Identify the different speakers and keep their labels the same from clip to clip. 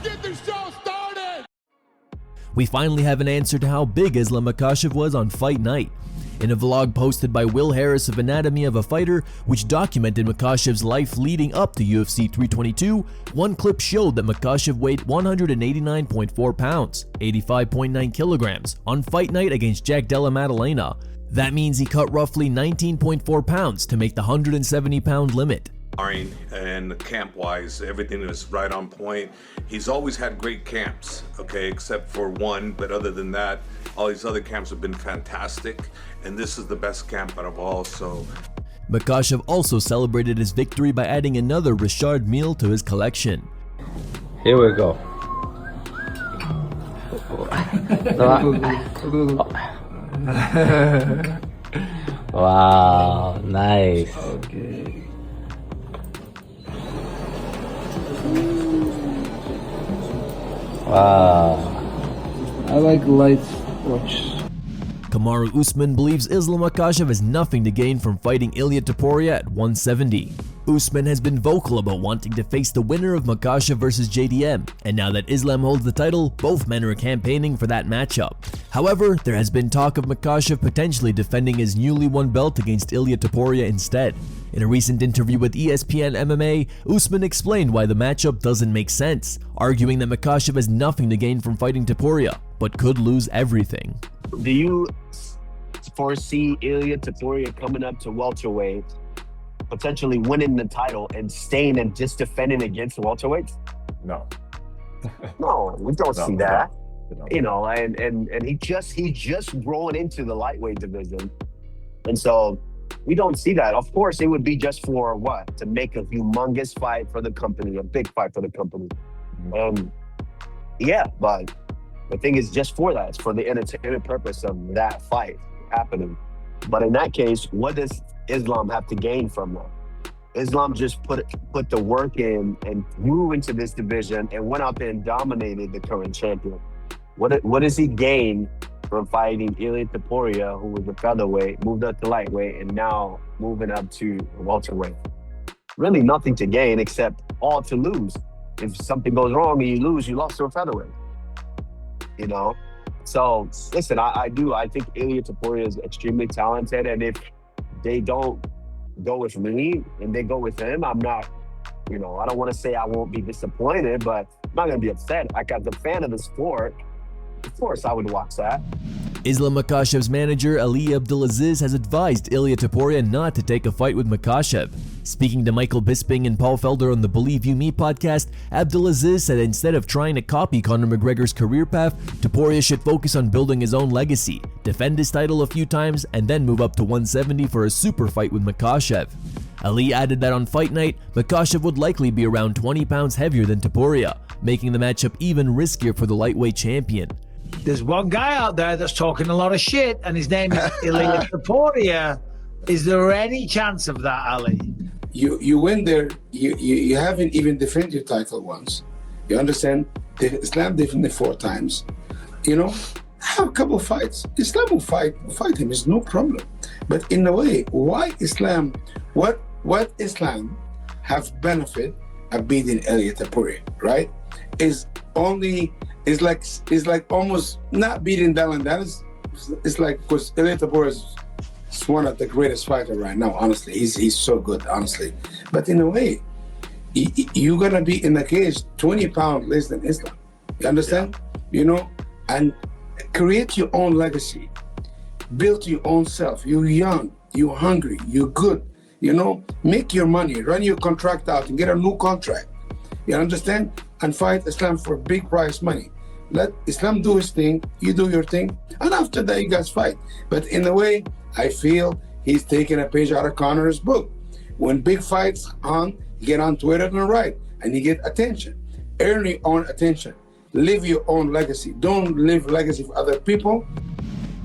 Speaker 1: get the show started!
Speaker 2: We finally have an answer to how big Islam Makhachev was on fight night. In a vlog posted by Will Harris of Anatomy of a Fighter, which documented Makhachev's life leading up to UFC 322, one clip showed that Makhachev weighed 189.4 pounds, 85.9 kilograms, on fight night against Jack Della Maddalena. That means he cut roughly 19.4 pounds to make the 170-pound limit.
Speaker 3: And camp-wise, everything is right on point. He's always had great camps, okay, except for one, but other than that, all these other camps have been fantastic, and this is the best camp out of all, so.
Speaker 2: Makhachev also celebrated his victory by adding another Richard Mille to his collection.
Speaker 4: Here we go. Wow, nice.
Speaker 5: Okay.
Speaker 4: Wow.
Speaker 5: I like light watch.
Speaker 2: Kamaru Usman believes Islam Makhachev has nothing to gain from fighting Ilia Topuria at 170. Usman has been vocal about wanting to face the winner of Makhachev versus JDM, and now that Islam holds the title, both men are campaigning for that matchup. However, there has been talk of Makhachev potentially defending his newly won belt against Ilia Topuria instead. In a recent interview with ESPN MMA, Usman explained why the matchup doesn't make sense, arguing that Makhachev has nothing to gain from fighting Topuria, but could lose everything.
Speaker 6: Do you foresee Ilia Topuria coming up to welterweight, potentially winning the title and staying and just defending against welterweights?
Speaker 7: No.
Speaker 6: No, we don't see that.
Speaker 7: No.
Speaker 6: You know, and he just growing into the lightweight division. And so we don't see that. Of course, it would be just for what? To make a humongous fight for the company, a big fight for the company. Yeah, but the thing is just for that. It's for the entertainment purpose of that fight happening. But in that case, what does Islam have to gain from that? Islam just put the work in and grew into this division and went out there and dominated the current champion. What does he gain from fighting Ilia Topuria, who was a featherweight, moved up to lightweight, and now moving up to welterweight? Really nothing to gain except all to lose. If something goes wrong and you lose, you lost to a featherweight. You know? So, listen, I think Ilia Topuria is extremely talented, and if they don't go with me and they go with him, I'm not, I don't want to say I won't be disappointed, but I'm not going to be upset. Like, as a fan of the sport, of course I would watch that.
Speaker 2: Islam Makhachev's manager Ali Abdelaziz has advised Ilia Topuria not to take a fight with Makhachev. Speaking to Michael Bisping and Paul Felder on the Believe You Me podcast, Abdelaziz said instead of trying to copy Conor McGregor's career path, Topuria should focus on building his own legacy, defend his title a few times, and then move up to 170 for a super fight with Makhachev. Ali added that on fight night, Makhachev would likely be around 20 pounds heavier than Topuria, making the matchup even riskier for the lightweight champion.
Speaker 8: There's one guy out there that's talking a lot of shit, and his name is Ilia Topuria. Is there any chance of that, Ali?
Speaker 9: You win there, you haven't even defended your title once. You understand? Islam defended 4 times. Have a couple of fights. Islam will fight him, it's no problem. But in a way, why Islam, what Islam have benefit of beating Ilia Topuria, right? Is like almost not beating Dylan. It's like, because Ilia Topuria is one of the greatest fighters right now, honestly. He's so good, honestly. But in a way, you're gonna be in the cage 20 pounds less than Islam. You understand? Yeah. And create your own legacy. Build your own self. You're young, you're hungry, you're good. Make your money, run your contract out and get a new contract. You understand? And fight Islam for big prize money. Let Islam do his thing, you do your thing, and after that you guys fight. But in a way, I feel he's taking a page out of Conor's book. When big fights on, you get on Twitter and write, and you get attention. Earn your own attention. Live your own legacy. Don't live legacy for other people.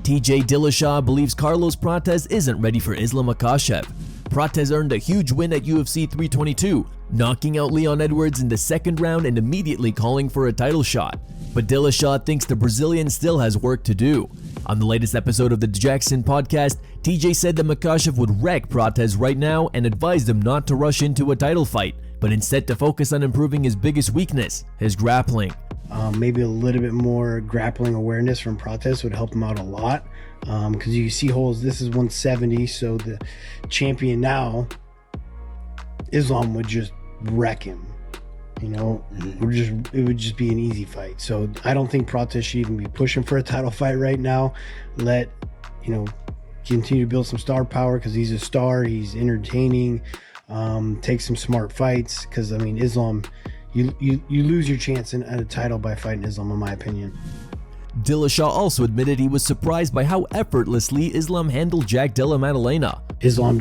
Speaker 2: TJ Dillashaw believes Carlos Prates isn't ready for Islam Makhachev. Prates earned a huge win at UFC 322, knocking out Leon Edwards in the second round and immediately calling for a title shot. But Dillashaw thinks the Brazilian still has work to do. On the latest episode of the Jackson podcast, TJ said that Makhachev would wreck Prates right now and advised him not to rush into a title fight, but instead to focus on improving his biggest weakness, his grappling.
Speaker 7: Maybe a little bit more grappling awareness from Prates would help him out a lot, because you see holes. This is 170, so the champion now, Islam, would just wreck him. You know, it would just be an easy fight. So I don't think Prates should even be pushing for a title fight right now. Let, you know, continue to build some star power, because he's a star. He's entertaining. Take some smart fights, because I mean, Islam, you lose your chance at a title by fighting Islam, in my opinion.
Speaker 2: Dillashaw also admitted he was surprised by how effortlessly Islam handled Jack Della Maddalena.
Speaker 7: Islam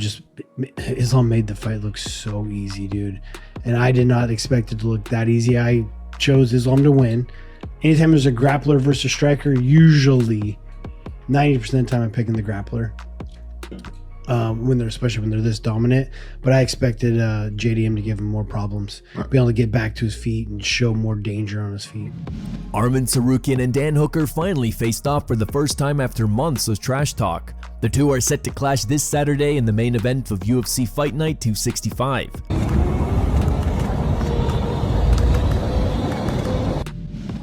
Speaker 7: made the fight look so easy, dude. And I did not expect it to look that easy. I chose Islam to win. Anytime there's a grappler versus striker, usually 90% of the time I'm picking the grappler. Especially when they're this dominant. But I expected JDM to give him more problems, be able to get back to his feet and show more danger on his feet.
Speaker 2: Arman Tsarukyan and Dan Hooker finally faced off for the first time after months of trash talk. The two are set to clash this Saturday in the main event of UFC Fight Night 265.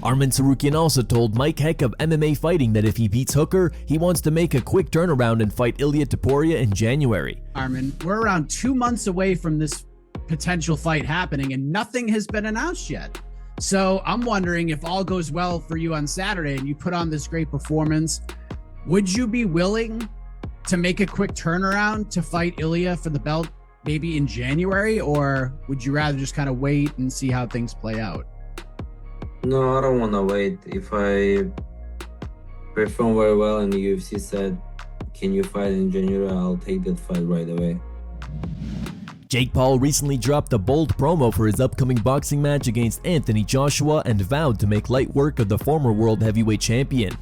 Speaker 2: Arman Tsarukyan also told Mike Heck of MMA Fighting that if he beats Hooker, he wants to make a quick turnaround and fight Ilia Topuria in January.
Speaker 10: Arman, we're around 2 months away from this potential fight happening and nothing has been announced yet. So I'm wondering, if all goes well for you on Saturday and you put on this great performance, would you be willing to make a quick turnaround to fight Ilia for the belt maybe in January, or would you rather just kind of wait and see how things play out?
Speaker 11: No, I don't want to wait. If I perform very well and the UFC said, can you fight in January, I'll take that fight right away.
Speaker 2: Jake Paul recently dropped a bold promo for his upcoming boxing match against Anthony Joshua and vowed to make light work of the former world heavyweight champion.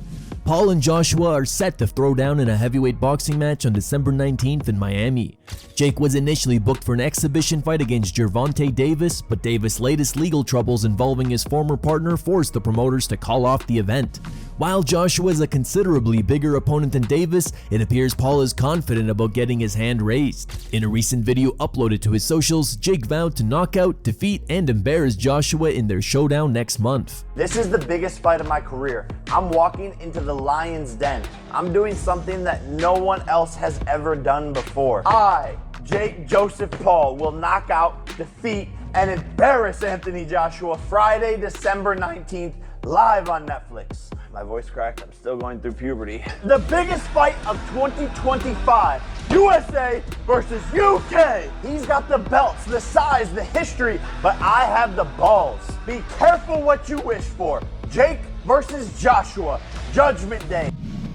Speaker 2: Paul and Joshua are set to throw down in a heavyweight boxing match on December 19th in Miami. Jake was initially booked for an exhibition fight against Gervonta Davis, but Davis' latest legal troubles involving his former partner forced the promoters to call off the event. While Joshua is a considerably bigger opponent than Davis, it appears Paul is confident about getting his hand raised. In a recent video uploaded to his socials, Jake vowed to knock out, defeat, and embarrass Joshua in their showdown next month.
Speaker 12: This is the biggest fight of my career. I'm walking into the lion's den. I'm doing something that no one else has ever done before. I, Jake Joseph Paul, will knock out, defeat, and embarrass Anthony Joshua Friday, December 19th, live on Netflix. My voice cracked, I'm still going through puberty. The biggest fight of 2025, USA versus UK. He's got the belts, the size, the history, but I have the balls. Be careful what you wish for. Jake versus Joshua, Judgment Day.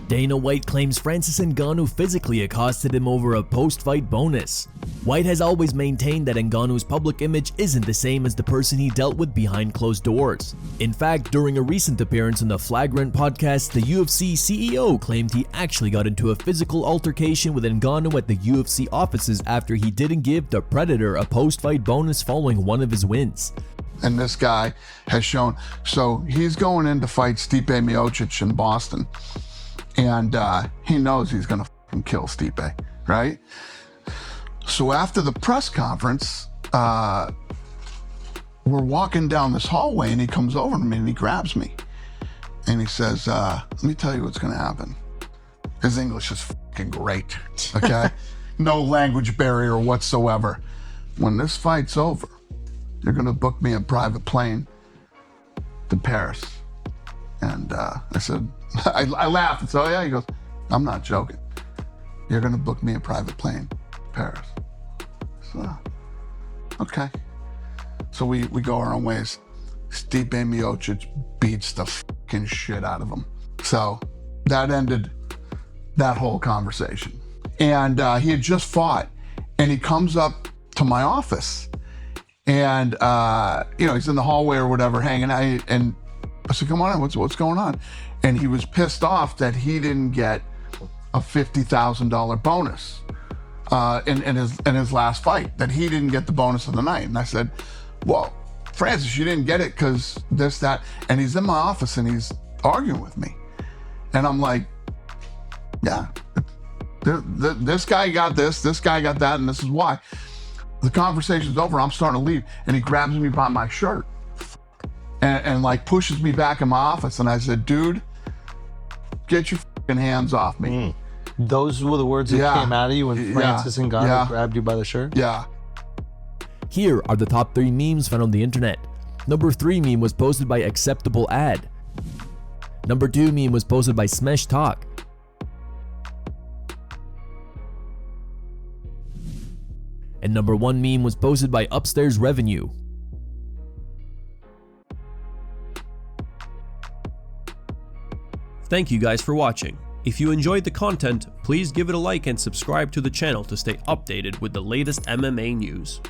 Speaker 2: Dana White claims Francis Ngannou physically accosted him over a post-fight bonus. White has always maintained that Ngannou's public image isn't the same as the person he dealt with behind closed doors. In fact, during a recent appearance on the Flagrant podcast, the UFC CEO claimed he actually got into a physical altercation with Ngannou at the UFC offices after he didn't give the Predator a post-fight bonus following one of his wins.
Speaker 13: And this guy has shown, so he's going in to fight Stipe Miocic in Boston. And he knows he's gonna fucking kill Stipe, right? So after the press conference, we're walking down this hallway and he comes over to me and he grabs me. And he says, let me tell you what's gonna happen. His English is fucking great, okay? No language barrier whatsoever. When this fight's over, you're gonna book me a private plane to Paris. And I said, I laughed and said, oh yeah, he goes, I'm not joking. You're gonna book me a private plane to Paris. So, okay. So we go our own ways. Stipe Miocic beats the fucking shit out of him. So that ended that whole conversation. And he had just fought and he comes up to my office and he's in the hallway or whatever hanging out, and I said, come on in, what's going on? And he was pissed off that he didn't get a $50,000 bonus in his last fight, that he didn't get the bonus of the night. And I said, well, Francis, you didn't get it because this, that. And he's in my office and he's arguing with me. And I'm like, yeah, this guy got this guy got that, and this is why. The conversation's over. I'm starting to leave, and he grabs me by my shirt and like pushes me back in my office. And I said, dude, get your fucking hands off me.
Speaker 14: Those were the words that came out of you when Francis and Ngannou grabbed you by the shirt?
Speaker 13: Yeah.
Speaker 2: Here are the top 3 memes found on the internet. Number 3 meme was posted by Acceptable Ad. Number 2 meme was posted by Smesh Talk. And number 1 meme was posted by Upstairs Revenue.
Speaker 15: Thank you guys for watching. If you enjoyed the content, please give it a like and subscribe to the channel to stay updated with the latest MMA news.